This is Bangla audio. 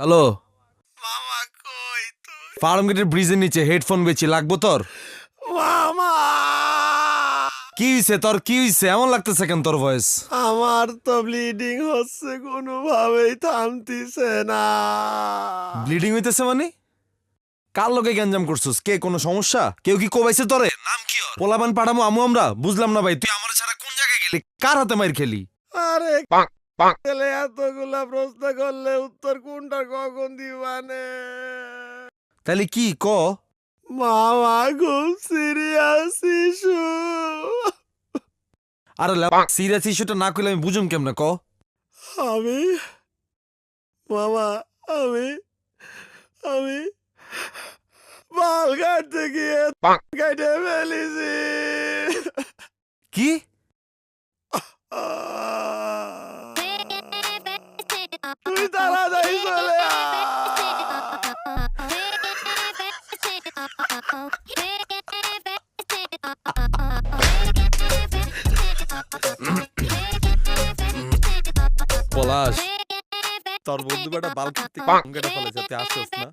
হ্যালো, মামা কই তুই? ফার্ম গেটের ব্রিজের নিচে হেডফোন বেচি, লাগবো তোর? মামা কি হইছে তোর, কি হইছে? এমন লাগতেছে কেন তোর ভয়েস? আমার তো ব্লিডিং হচ্ছে, কোনোভাবেই থামতিছে না। ব্লিডিং হইতেছে মানে? কার লগে গ্যাঞ্জাম করছিস? কে, কোনো সমস্যা? কেউ কি কোবাইছে তোরে? নাম কি ওর? পোলাপান পাঠামো আমু আমরা? বুঝলাম না ভাই, তুই আমার ছাড়া কোন জায়গায় গেলি? কার হাতে মাইর খেলি? আরে ছেলে এতগুলা প্রশ্ন করলে উত্তর কোনটা কখন দিবানে? তাহলে কি ক? মামা খুব সিরিয়াস ইস্যু। আরে সিরিয়াস ইস্যুটা না কইলে আমি বুঝুম কেমনে ক? আমি মামা আমি আমি বাল কাটতে গিয়ে কেটে ফেলেছি। কি? তুই তাড়াতাড়ি চলে পলাশ, তোর বন্ধু বেটা বাল খেতে কেটে ফেলে, যাতে আসোস না।